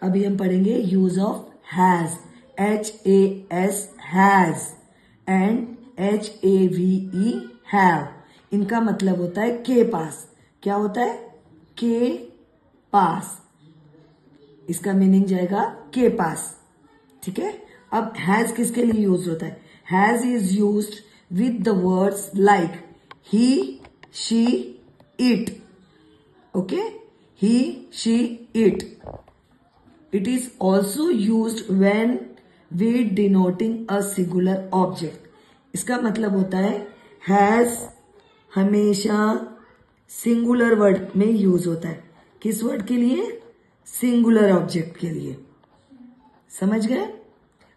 अभी हम पढ़ेंगे use of has, HAS has and HAVE have. इनका मतलब होता है के पास। क्या होता है? के पास। इसका मीनिंग जाएगा के पास। ठीक है। अब हैज किसके लिए यूज होता है? Has is used with the words like he, she, it. Okay, he, she, it. It is also used when we denoting a singular object. इसका मतलब होता है हैज हमेशा सिंगुलर वर्ड में यूज होता है। किस वर्ड के लिए? सिंगुलर ऑब्जेक्ट के लिए। समझ गए?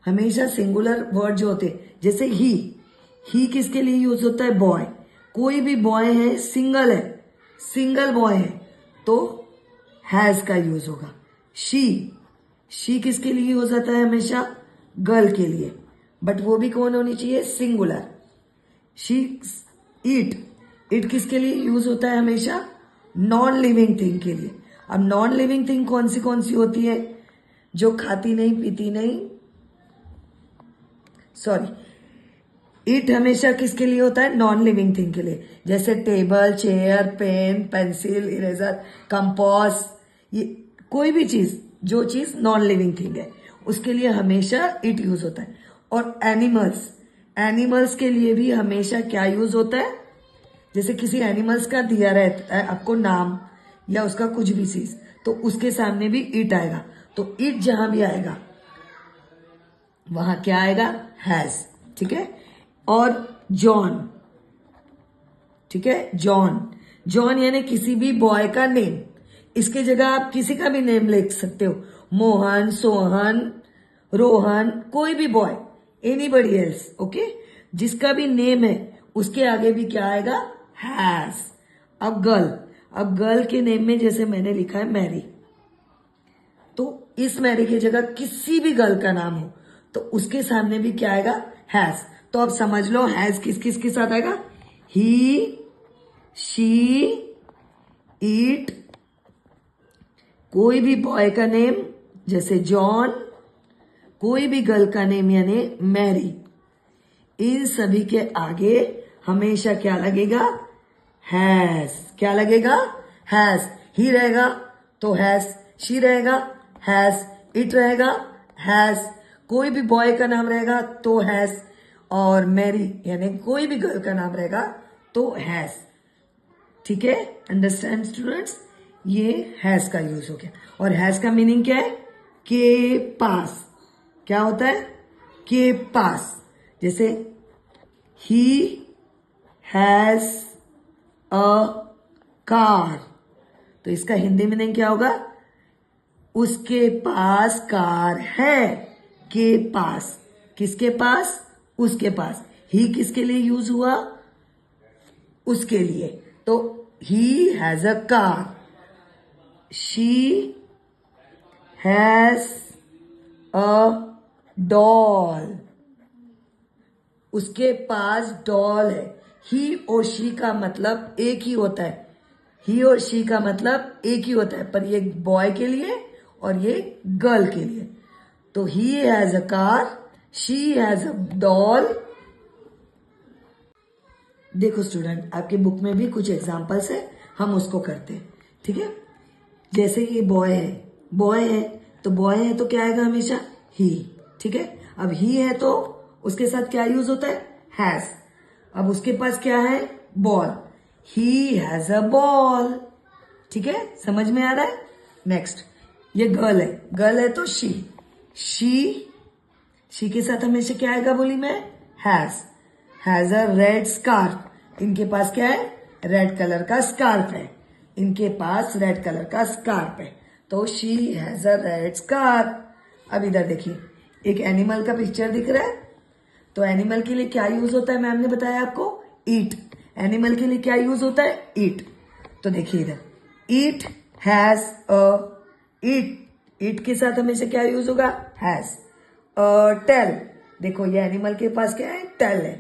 हमेशा सिंगुलर वर्ड जो होते हैं, जैसे ही किसके लिए यूज होता है? बॉय। कोई भी बॉय है, सिंगल है, सिंगल बॉय है, तो हैज का यूज होगा। शी किसके लिए यूज होता है? हमेशा गर्ल के लिए, बट वो भी कौन होनी चाहिए? सिंगुलर। शी, इट किसके लिए यूज होता है? हमेशा नॉन लिविंग थिंग के लिए। अब नॉन लिविंग थिंग कौन सी होती है? जो खाती नहीं, पीती नहीं। सॉरी, इट हमेशा किसके लिए होता है? नॉन लिविंग थिंग के लिए। जैसे table, chair, pen, pencil, eraser, compass, ये कोई भी चीज, जो चीज नॉन लिविंग थिंग है, उसके लिए हमेशा इट यूज होता है। और एनिमल्स के लिए भी हमेशा क्या यूज होता है? जैसे किसी एनिमल्स का दिया रहता है आपको नाम या उसका कुछ भी चीज, तो उसके सामने भी इट आएगा। तो इट जहां भी आएगा वहां क्या आएगा? हैज। ठीक है। और जॉन, ठीक है, जॉन यानी किसी भी बॉय का नेम। इसके जगह आप किसी का भी नेम लिख सकते हो, मोहन, सोहन, रोहन, कोई भी बॉय, एनीबडी एल्स। ओके, जिसका भी नेम है उसके आगे भी क्या आएगा? हैज। अब गर्ल के नेम में जैसे मैंने लिखा है मैरी, तो इस मैरी की जगह किसी भी गर्ल का नाम हो तो उसके सामने भी क्या आएगा? हैज। तो अब समझ लो हैज किस किस के साथ आएगा? ही, शी, इट, कोई भी बॉय का नेम जैसे जॉन, कोई भी गर्ल का नेम यानी मैरी, इन सभी के आगे हमेशा क्या लगेगा? हैज। क्या लगेगा? हैज। ही रहेगा तो हैज, शी रहेगा हैज, इट रहेगा हैज, कोई भी बॉय का नाम रहेगा तो हैज, और मैरी यानी कोई भी गर्ल का नाम रहेगा तो हैज। ठीक है, अंडरस्टैंड स्टूडेंट्स? ये हैज का यूज हो गया। और हैज का मीनिंग क्या है? के पास। क्या होता है? के पास। जैसे ही हैज अ कार, तो इसका हिंदी मीनिंग क्या होगा? उसके पास कार है। के पास। किसके पास? उसके पास। ही किसके लिए यूज हुआ? उसके लिए। तो he has a car, she has a doll, उसके पास डॉल है। ही और शी का मतलब एक ही होता है, ही और शी का मतलब एक ही होता है, पर ये बॉय के लिए और ये गर्ल के लिए। तो he has a car, she has a doll. देखो स्टूडेंट, आपके बुक में भी कुछ एग्जांपल्स है, हम उसको करते हैं। ठीक है। जैसे ये बॉय है तो बॉय है तो क्या आएगा? हमेशा ही। ठीक है। अब ही है तो उसके साथ क्या यूज होता है? हैज। अब उसके पास क्या है? Ball, he has a ball. ठीक है, समझ में आ रहा है? नेक्स्ट, ये गर्ल है तो शी के साथ हमेशा क्या आएगा? बोली मैं, हैज अ रेड स्कार्फ। इनके पास क्या है? रेड कलर का स्कार्फ है। इनके पास रेड कलर का स्कार्फ है, तो she has a red scarf. अब इधर देखिए, एक एनिमल का पिक्चर दिख रहा है, तो एनिमल के लिए क्या यूज होता है? मैम ने बताया आपको, ईट। एनिमल के लिए क्या यूज होता है? ईट। तो देखिए इधर, ईट हैज अ ईट के साथ हमेशा क्या यूज होगा? हैज। टेल, देखो ये एनिमल के पास क्या है? टेल है।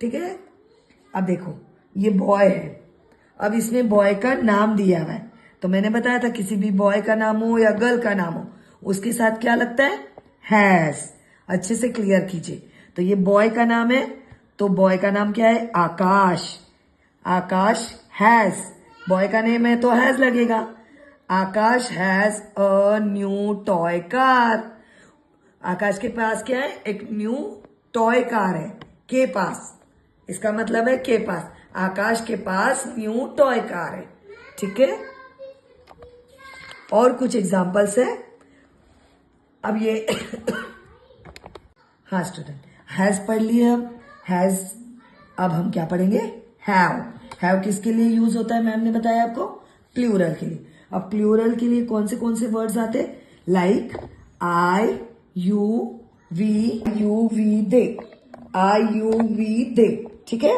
ठीक है। अब देखो ये बॉय है, अब इसमें बॉय का नाम दिया हुआ है, तो मैंने बताया था किसी भी बॉय का नाम हो या गर्ल का नाम हो, उसके साथ क्या लगता है, हैज। अच्छे से क्लियर कीजिए। तो ये बॉय का नाम है, तो बॉय का नाम क्या है, आकाश। आकाश हैज, बॉय का नेम है तो हैज लगेगा। Akash has a new toy car. Akash के पास क्या है, एक न्यू टॉय कार है, के पास। इसका मतलब है के पास, आकाश के पास न्यू टॉय कार है। ठीक है, और कुछ एग्जांपल्स है। अब ये हाँ स्टूडेंट, हैज पढ़ लिए हम, हैज। अब हम क्या पढ़ेंगे, हैव। हैव किसके लिए यूज होता है, मैम ने बताया आपको, प्लूरल के लिए। अब प्लूरल के लिए कौन से वर्ड्स आते हैं, like I you we they, I you we they. ठीक है,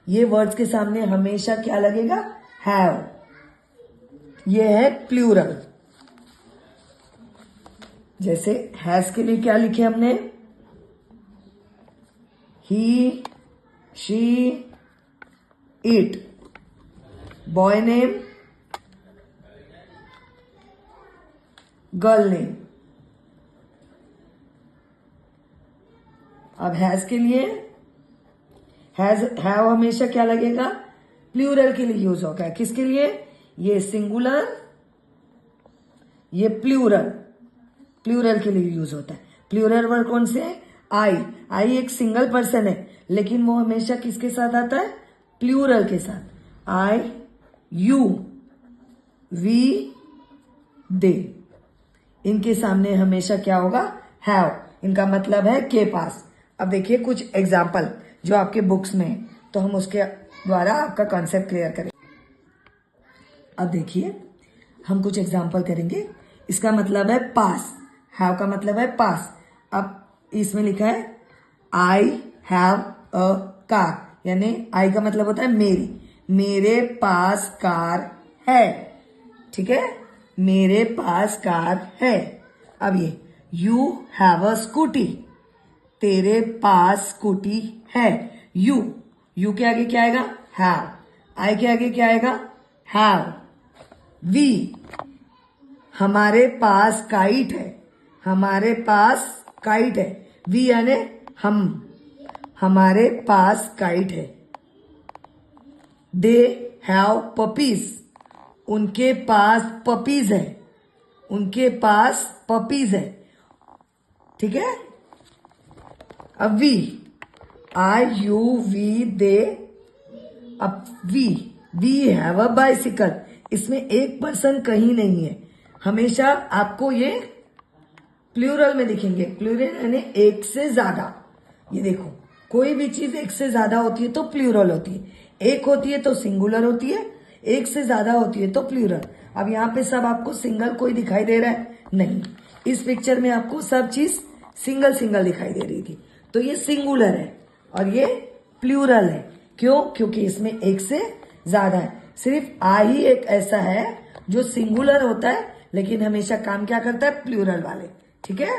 ये वर्ड्स के सामने हमेशा क्या लगेगा, हैव। ये है प्लूरल। जैसे हैज के लिए क्या लिखे हमने, he she it. Boy name, girl name. अब हैज के लिए, हैव हमेशा क्या लगेगा, प्लूरल के लिए यूज होगा। किसके लिए, ये सिंगुलर, ये प्लूरल, प्लूरल के लिए यूज होता है। प्लूरल वर्ड कौन से है, आई एक सिंगल पर्सन है, लेकिन वो हमेशा किसके साथ आता है, प्लूरल के साथ। आई यू वी दे, इनके सामने हमेशा क्या होगा, हैव। इनका मतलब है के पास। अब देखिए कुछ एग्जाम्पल जो आपके बुक्स में है, तो हम उसके द्वारा आपका कॉन्सेप्ट क्लियर करेंगे। अब देखिए हम कुछ एग्जाम्पल करेंगे। इसका मतलब है पास, हैव का मतलब है पास। अब इसमें लिखा है आई हैव अ कार, यानी आई का मतलब होता है मेरी, मेरे पास कार है। ठीक है, मेरे पास कार है। अब ये यू हैव अ स्कूटी, तेरे पास स्कूटी है। यू के आगे क्या आएगा, हैव। आई के आगे क्या आएगा, हैव। वी, हमारे पास काइट है, हमारे पास काइट है। वी यानी हम, हमारे पास काइट है। दे हैव पपीज, उनके पास पपीज है, उनके पास पपीज है। ठीक है, अब वी, आई यू वी दे। अब वी हैव अ बाइसिकल, इसमें एक पर्सन कहीं नहीं है, हमेशा आपको ये प्लूरल में दिखेंगे। प्लूरल यानी एक से ज्यादा। ये देखो, कोई भी चीज एक से ज्यादा होती है तो प्लूरल होती है, एक होती है तो सिंगुलर होती है, एक से ज्यादा होती है तो प्लूरल। अब यहाँ पे सब आपको सिंगल कोई दिखाई दे रहा है, नहीं। इस पिक्चर में आपको सब चीज सिंगल सिंगल दिखाई दे रही थी, तो ये सिंगुलर है और ये प्लूरल है। क्यों, क्योंकि इसमें एक से ज्यादा है। सिर्फ आ ही एक ऐसा है जो सिंगुलर होता है, लेकिन हमेशा काम क्या करता है, प्लूरल वाले। ठीक है,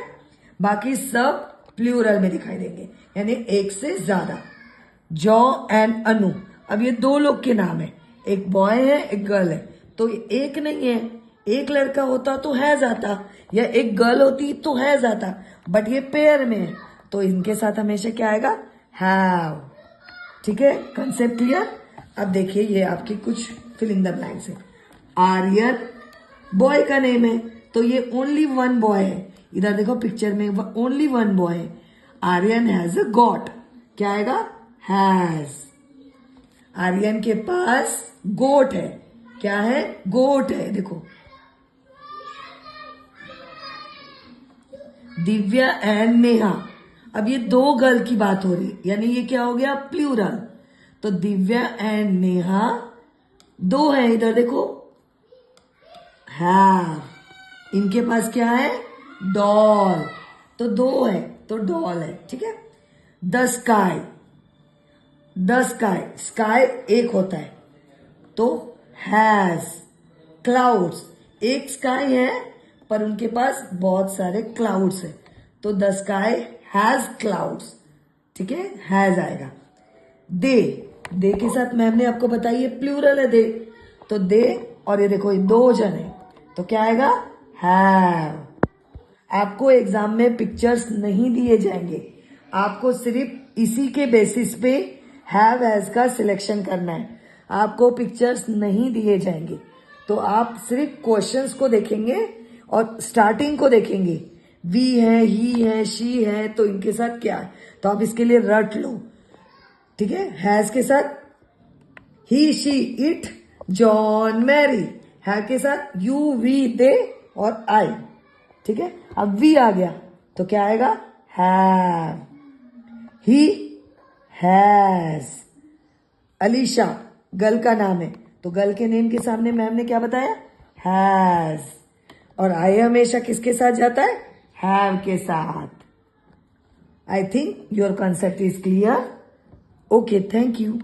बाकी सब प्लूरल में दिखाई देंगे, यानी एक से ज्यादा। जॉ एंड अनु, अब ये दो लोग के नाम है, एक बॉय है एक गर्ल है, तो एक नहीं है। एक लड़का होता तो है जाता, या एक गर्ल होती तो है जाता, बट ये पेयर में है, तो इनके साथ हमेशा क्या आएगा, हैव। ठीक है, कंसेप्ट क्लियर। अब देखिए ये आपकी कुछ फिल इन द ब्लैंक्स है। आर्यन बॉय का नेम है, तो ये ओनली वन बॉय है। इधर देखो पिक्चर में ओनली वन बॉय है। आर्यन हैज अ गॉट, क्या आएगा, हैज। आर्यन के पास गोट है, क्या है, गोट है। देखो दिव्या एंड नेहा, अब ये दो गर्ल की बात हो रही, यानी ये क्या हो गया, प्लूरल। तो दिव्या एंड नेहा दो है, इधर देखो, हाँ, इनके पास क्या है, डॉल, तो दो है तो डॉल है। ठीक है, the sky, the sky, sky एक होता है तो हैज। क्लाउड्स, एक स्काई है पर उनके पास बहुत सारे क्लाउड्स है, तो द स्काई हैज क्लाउड्स। ठीक है, हैज आएगा। दे के साथ मैम ने आपको बताई है प्लूरल है दे, तो दे, और ये देखो ये दो जन है, तो क्या आएगा, हैव। आपको एग्जाम में पिक्चर्स नहीं दिए जाएंगे, आपको सिर्फ इसी के बेसिस पे हैव हैज का सिलेक्शन करना है, आपको पिक्चर्स नहीं दिए जाएंगे। तो आप सिर्फ क्वेश्चंस को देखेंगे और स्टार्टिंग को देखेंगे, वी है, ही है, शी है, तो इनके साथ क्या है, तो आप इसके लिए रट लो, ठीक है। हैज के साथ ही, शी, इट, जॉन, मैरी, है के साथ यू, वी, दे और आई, ठीक है। अब वी आ गया तो क्या आएगा, have, he has. Alisha girl का नाम है, तो गर्ल के नेम के सामने मैम ने क्या बताया, हैज, और आई हमेशा किसके साथ जाता है, हैव के साथ। I think your concept is clear. Okay, thank you.